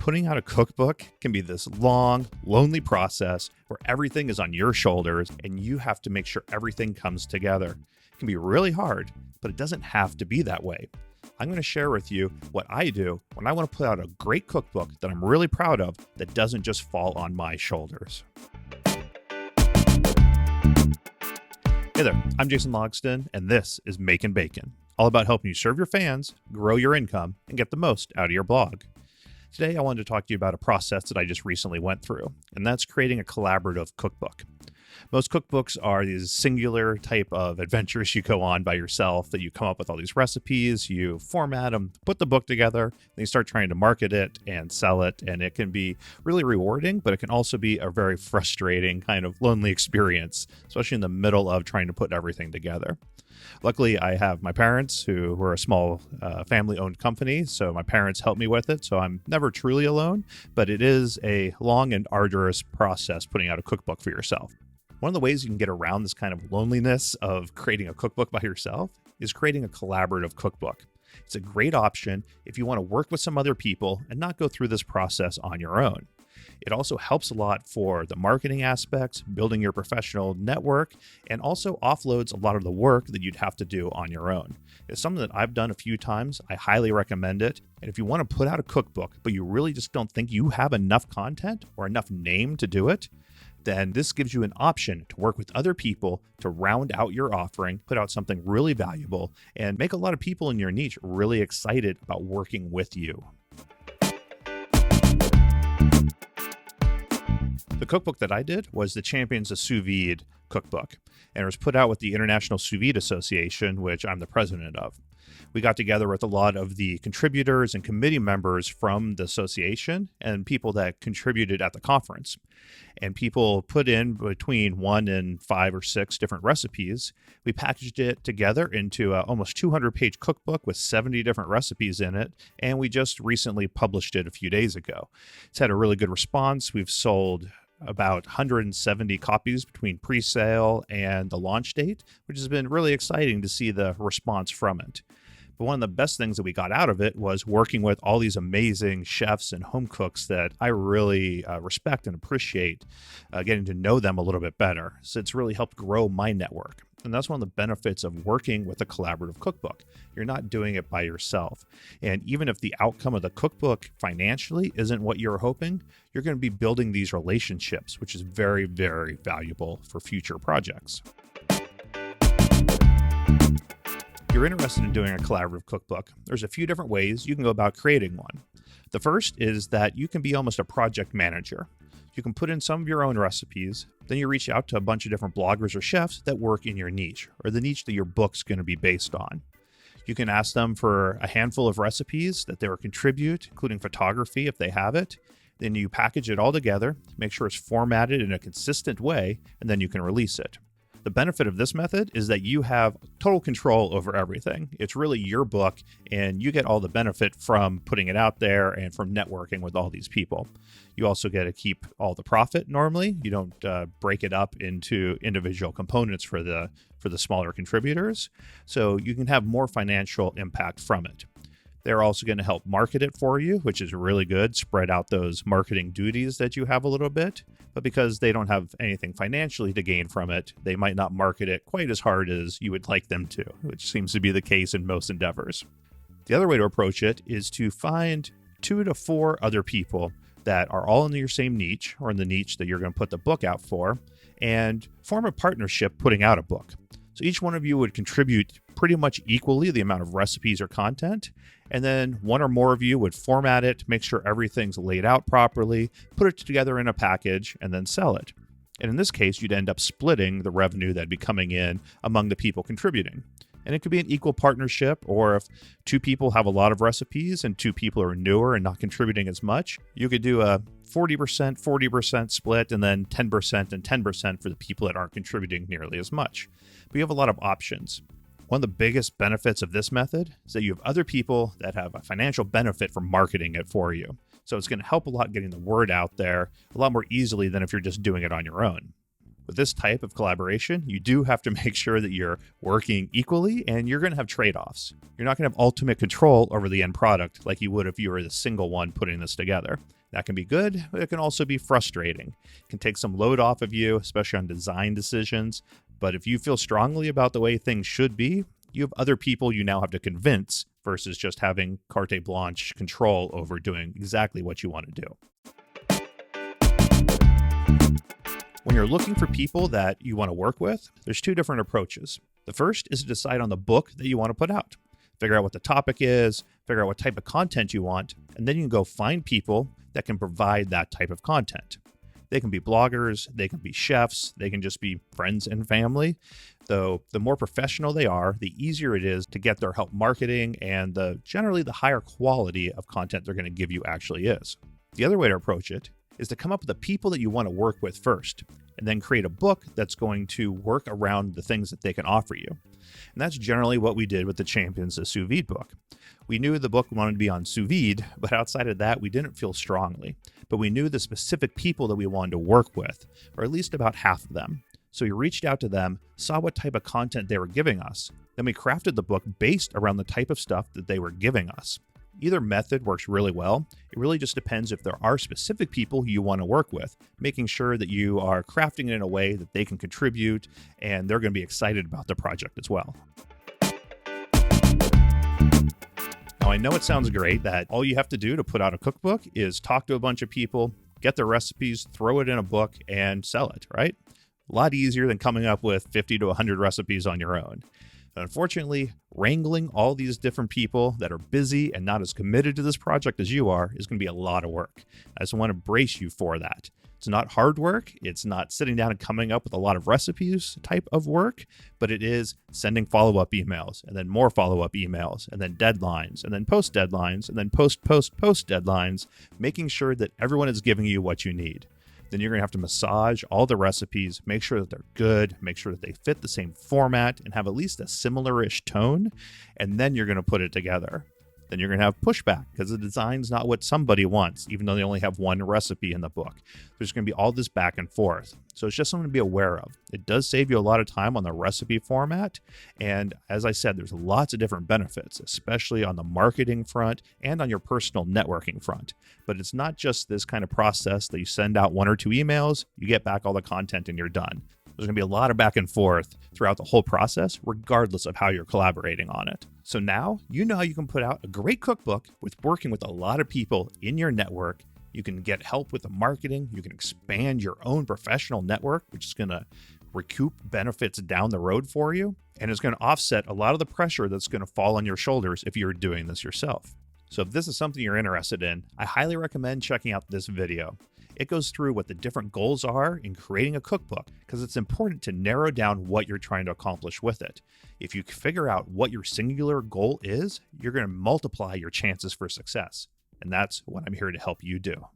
Putting out a cookbook can be this long, lonely process where everything is on your shoulders and you have to make sure everything comes together. It can be really hard, but it doesn't have to be that way. I'm going to share with you what I do when I want to put out a great cookbook that I'm really proud of that doesn't just fall on my shoulders. Hey there, I'm Jason Logston, and this is Makin Bacon, all about helping you serve your fans, grow your income, and get the most out of your blog. Today, I wanted to talk to you about a process that I just recently went through, and that's creating a collaborative cookbook. Most cookbooks are these singular type of adventures you go on by yourself, that you come up with all these recipes, you format them, put the book together, and you start trying to market it and sell it, and it can be really rewarding, but it can also be a very frustrating kind of lonely experience, especially in the middle of trying to put everything together. Luckily, I have my parents who were a small family-owned company, so my parents helped me with it, so I'm never truly alone, but it is a long and arduous process putting out a cookbook for yourself. One of the ways you can get around this kind of loneliness of creating a cookbook by yourself is creating a collaborative cookbook. It's a great option if you want to work with some other people and not go through this process on your own. It also helps a lot for the marketing aspects, building your professional network, and also offloads a lot of the work that you'd have to do on your own. It's something that I've done a few times. I highly recommend it. And if you want to put out a cookbook, but you really just don't think you have enough content or enough name to do it, then this gives you an option to work with other people to round out your offering, put out something really valuable, and make a lot of people in your niche really excited about working with you. The cookbook that I did was the Champions of Sous Vide cookbook, and it was put out with the International Sous Vide Association, which I'm the president of. We got together with a lot of the contributors and committee members from the association and people that contributed at the conference. And people put in between 1 and 5 or 6 different recipes. We packaged it together into an almost 200-page cookbook with 70 different recipes in it, and we just recently published it a few days ago. It's had a really good response. We've sold about 170 copies between pre-sale and the launch date, which has been really exciting to see the response from it. But one of the best things that we got out of it was working with all these amazing chefs and home cooks that I really respect and appreciate, getting to know them a little bit better. So it's really helped grow my network. And that's one of the benefits of working with a collaborative cookbook. You're not doing it by yourself. And even if the outcome of the cookbook financially isn't what you're hoping, you're going to be building these relationships, which is very, very valuable for future projects. If you're interested in doing a collaborative cookbook, there's a few different ways you can go about creating one. The first is that you can be almost a project manager. You can put in some of your own recipes, then you reach out to a bunch of different bloggers or chefs that work in your niche, or the niche that your book's going to be based on. You can ask them for a handful of recipes that they will contribute, including photography if they have it. Then you package it all together, make sure it's formatted in a consistent way, and then you can release it. The benefit of this method is that you have total control over everything. It's really your book, and you get all the benefit from putting it out there and from networking with all these people. You also get to keep all the profit normally. You don't break it up into individual components for the smaller contributors, so you can have more financial impact from it. They're also going to help market it for you, which is really good. Spread out those marketing duties that you have a little bit. But because they don't have anything financially to gain from it, they might not market it quite as hard as you would like them to, which seems to be the case in most endeavors. The other way to approach it is to find 2 to 4 other people that are all in your same niche, or in the niche that you're going to put the book out for, and form a partnership putting out a book. So each one of you would contribute pretty much equally the amount of recipes or content, and then one or more of you would format it, make sure everything's laid out properly, put it together in a package, and then sell it. And in this case, you'd end up splitting the revenue that'd be coming in among the people contributing. And it could be an equal partnership, or if 2 people have a lot of recipes and 2 people are newer and not contributing as much, you could do a 40% split, and then 10% and 10% for the people that aren't contributing nearly as much. But you have a lot of options. One of the biggest benefits of this method is that you have other people that have a financial benefit from marketing it for you. So it's going to help a lot getting the word out there a lot more easily than if you're just doing it on your own. With this type of collaboration, you do have to make sure that you're working equally, and you're going to have trade-offs. You're not going to have ultimate control over the end product like you would if you were the single one putting this together. That can be good, but it can also be frustrating. It can take some load off of you, especially on design decisions. But if you feel strongly about the way things should be, you have other people you now have to convince versus just having carte blanche control over doing exactly what you want to do. When you're looking for people that you want to work with, there's two different approaches. The first is to decide on the book that you want to put out. Figure out what the topic is, figure out what type of content you want, and then you can go find people that can provide that type of content. They can be bloggers, they can be chefs, they can just be friends and family. Though the more professional they are, the easier it is to get their help marketing, and generally the higher quality of content they're going to give you actually is. The other way to approach it is to come up with the people that you want to work with first, and then create a book that's going to work around the things that they can offer you. And that's generally what we did with the Champions of Sous Vide book. We knew the book wanted to be on sous vide, but outside of that, we didn't feel strongly. But we knew the specific people that we wanted to work with, or at least about half of them. So we reached out to them, saw what type of content they were giving us. Then we crafted the book based around the type of stuff that they were giving us. Either method works really well. It really just depends if there are specific people you want to work with, making sure that you are crafting it in a way that they can contribute and they're going to be excited about the project as well. Now, I know it sounds great that all you have to do to put out a cookbook is talk to a bunch of people, get their recipes, throw it in a book, and sell it, right? A lot easier than coming up with 50 to 100 recipes on your own. Unfortunately, wrangling all these different people that are busy and not as committed to this project as you are is going to be a lot of work. I just want to brace you for that. It's not hard work. It's not sitting down and coming up with a lot of recipes type of work, but it is sending follow-up emails and then more follow-up emails and then deadlines and then post deadlines and then post deadlines, making sure that everyone is giving you what you need. Then you're going to have to massage all the recipes, make sure that they're good, make sure that they fit the same format and have at least a similar-ish tone, and then you're going to put it together. Then you're going to have pushback because the design's not what somebody wants, even though they only have one recipe in the book. There's going to be all this back and forth. So it's just something to be aware of. It does save you a lot of time on the recipe format. And as I said, there's lots of different benefits, especially on the marketing front and on your personal networking front. But it's not just this kind of process that you send out 1 or 2 emails, you get back all the content and you're done. There's going to be a lot of back and forth throughout the whole process, regardless of how you're collaborating on it. So now you know how you can put out a great cookbook with working with a lot of people in your network. You can get help with the marketing. You can expand your own professional network, which is going to recoup benefits down the road for you. And it's going to offset a lot of the pressure that's going to fall on your shoulders if you're doing this yourself. So if this is something you're interested in, I highly recommend checking out this video. It goes through what the different goals are in creating a cookbook because it's important to narrow down what you're trying to accomplish with it. If you figure out what your singular goal is, you're going to multiply your chances for success. And that's what I'm here to help you do.